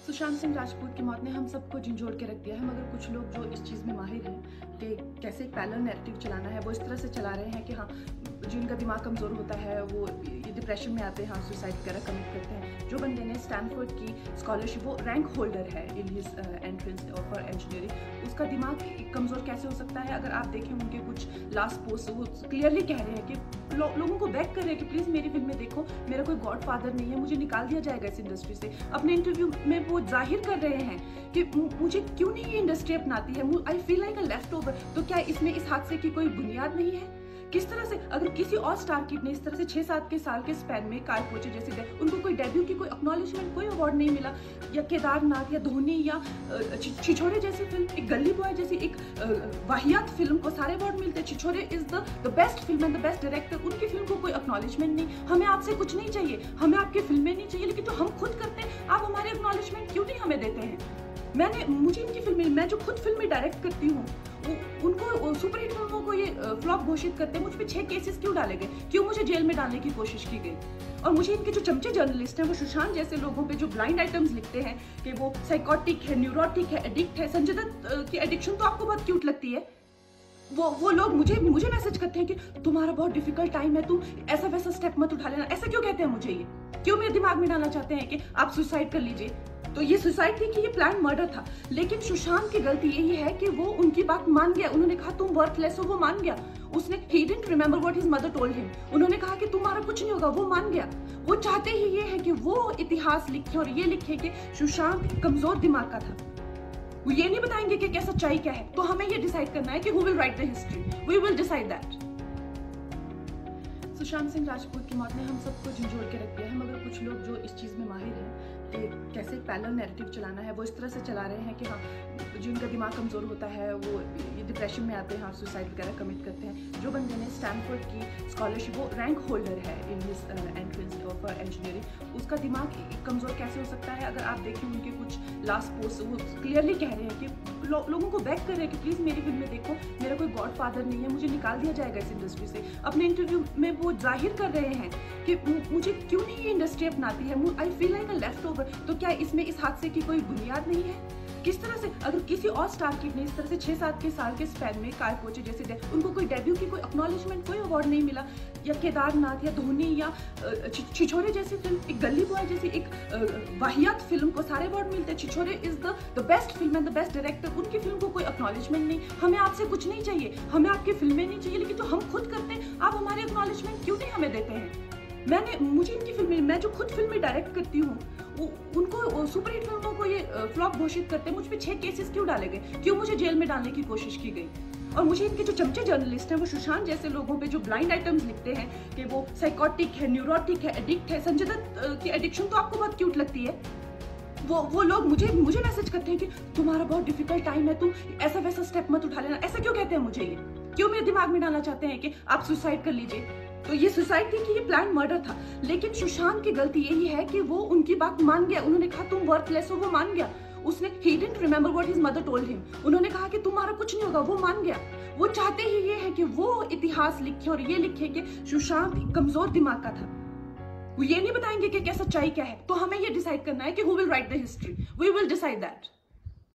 सुशांत सिंह राजपूत की मौत ने हम सबको झंझोड़ के रख दिया है, मगर कुछ लोग जो इस चीज़ में माहिर हैं कि कैसे एक पैरेलल नैरेटिव चलाना है, वो इस तरह से चला रहे हैं कि हाँ, जिनका दिमाग कमज़ोर होता है वो ये डिप्रेशन में आते हैं, हाँ सुसाइड वगैरह कमिट करते हैं। जो बंदे ने स्टैनफोर्ड की स्कॉलरशिप, वो रैंक होल्डर है in his entrance for engineering, उसका दिमाग कमज़ोर कैसे हो सकता है? अगर आप देखें उनके कुछ लास्ट पोस्ट, वो क्लियरली कह रहे हैं कि लोगों को बैक कर रहे हैं कि प्लीज़ मेरी फिल्म में देखो, मेरा कोई गॉड फादर नहीं है, मुझे निकाल दिया जाएगा इस इंडस्ट्री से। अपने इंटरव्यू में वो जाहिर कर रहे हैं कि मुझे क्यों नहीं ये इंडस्ट्री अपनाती है, I feel like a left over. तो क्या इसमें इस हादसे की कोई बुनियाद नहीं है? किस तरह से अगर किसी और स्टार किड ने इस तरह से 6-7 के साल के स्पैन में कार पहुंचे, जैसे उनको कोई डेब्यू की कोई एक्नॉलेजमेंट, कोई अवार्ड नहीं मिला, या केदारनाथ या धोनी या छिछोरे जैसी फिल्म, एक गली बॉय जैसी एक वाहियात फिल्म को सारे अवार्ड मिलते। Chhichhore is the best film and the best director, उनकी फिल्म को कोई एक्नॉलेजमेंट नहीं। हमें आपसे कुछ नहीं चाहिए, हमें आपकी फिल्में नहीं चाहिए, लेकिन जो हम खुद करते हैं आप हमारे एक्नॉलेजमेंट क्यों नहीं हमें देते हैं? मुझे इनकी फिल्में, मैं जो खुद फिल्में डायरेक्ट करती हूँ, उनको सुपरहिट फिल्मों को ये फ्लॉप घोषित करते हैं। मुझ पे 6 केसेस क्यों डाले गए, क्यों मुझे जेल में डालने की कोशिश की गई? और मुझे इनके जो चमचे जर्नलिस्ट हैं, वो सुशांत जैसे लोगों पे जो ब्लाइंड आइटम्स लिखते हैं कि वो साइकोटिक है, न्यूरोटिक है, एडिक्ट है। संजय दत्त की एडिक्शन तो आपको बहुत क्यूट लगती है। वो लोग मुझे मैसेज करते हैं कि तुम्हारा बहुत डिफिकल्ट टाइम है, तुम ऐसा वैसा स्टेप मत उठा लेना। ऐसा क्यों कहते हैं मुझे? ये क्यों मेरे दिमाग में डालना चाहते हैं कि आप सुसाइड कर लीजिए? तो ये सुसाइड थी कि ये प्लान मर्डर था? लेकिन सुशांत की गलती यही है कि वो उनकी बात मान गया। उन्होंने कहा तुम वर्थलेस हो, वो मान गया। उसने he didn't remember what his mother told him। उन्होंने कहा कि तुम्हारा कुछ नहीं होगा, वो मान गया। वो चाहते ही ये है कि वो इतिहास लिखे और ये लिखे कि सुशांत कमजोर दिमाग का था। वो ये नहीं बताएंगे कि क्या सच्चाई क्या है। तो हमें ये डिसाइड करना है कि who will write the history, we will decide that। Sushant Singh Rajput की मौत ने हम सबको झंझोड़ के रख दिया है, मगर कुछ लोग जो इस चीज़ में माहिर हैं कि कैसे एक पैरेलल नैरेटिव चलाना है, वो इस तरह से चला रहे हैं कि हाँ, जिनका दिमाग कमज़ोर होता है वो ये डिप्रेशन में आते हैं, हाँ सुसाइड वगैरह कमिट करते हैं। जो बंदे ने स्टैनफोर्ड की स्कॉलरशिप, वो रैंक होल्डर है in his entrance for engineering, उसका दिमाग कमज़ोर कैसे हो सकता है? अगर आप देखें उनके कुछ लास्ट पोस्ट, वो क्लियरली कह रहे हैं कि लोगों को बैक कर रहे हैं कि प्लीज़ मेरी फिल्म में देखो, मेरा कोई गॉड फादर नहीं है, मुझे निकाल दिया जाएगा इस इंडस्ट्री से। अपने इंटरव्यू में वो जाहिर कर रहे हैं कि मुझे क्यों नहीं ये इंडस्ट्री अपनाती है, I feel like a left over. तो क्या इसमें इस हादसे की कोई बुनियाद नहीं है? किस तरह से अगर किसी और स्टार किड ने इस तरह से 6-7 के साल के स्पैन में कार पहुंचे, जैसे उनको कोई डेब्यू की कोई एक्नॉलेजमेंट, कोई अवार्ड नहीं मिला, या केदारनाथ या धोनी या छिछोरे जैसी फिल्म, एक गली बॉय जैसी एक वाहियात फिल्म को सारे अवार्ड मिलते हैं। Chhichhore is the best film and the best director, उनकी फिल्म को कोई एक्नॉलेजमेंट नहीं। हमें आपसे कुछ नहीं चाहिए, हमें आपकी फिल्में नहीं चाहिए, लेकिन जो हम खुद करते हैं आप हमारे एक्नॉलेजमेंट क्यों नहीं हमें देते हैं? मुझे इनकी फिल्में, मैं जो खुद फिल्में डायरेक्ट करती हूँ, उनको सुपरहिट फिल्मों को ये फ्लॉप घोषित करते हैं। मुझ पे 6 केसेस क्यों डाले गए, क्यों मुझे जेल में डालने की कोशिश की गई? और मुझे इनके जो चमचे जर्नलिस्ट हैं, वो सुशांत जैसे लोगों पे जो ब्लाइंड आइटम्स लिखते हैं कि वो साइकोटिक है, न्यूरोटिक है, एडिक्ट है। संजय दत्त की एडिक्शन तो आपको बहुत क्यूट लगती है। वो लोग मुझे मैसेज करते हैं कि तुम्हारा बहुत डिफिकल्ट टाइम है, तुम ऐसा वैसा स्टेप मत उठा लेना। ऐसा क्यों कहते हैं मुझे? ये क्यों मेरे दिमाग में डालना चाहते हैं कि आप सुसाइड कर लीजिए? तो ये सुसाइड थी कि ये प्लान मर्डर था? लेकिन सुशांत की गलती यही है कि वो उनकी बात मान गया। उन्होंने कहा तुम वर्थलेस हो, वो मान गया। उसने he didn't remember what his mother told him। उन्होंने कहा कि तुम्हारा कुछ नहीं होगा, वो मान गया। वो चाहते ही ये है कि वो इतिहास लिखे और ये लिखे कि सुशांत कमजोर दिमाग का था। वो ये नहीं बताएंगे कि क्या सच्चाई क्या है। तो हमें ये डिसाइड करना है कि who will write the history, we will decide that।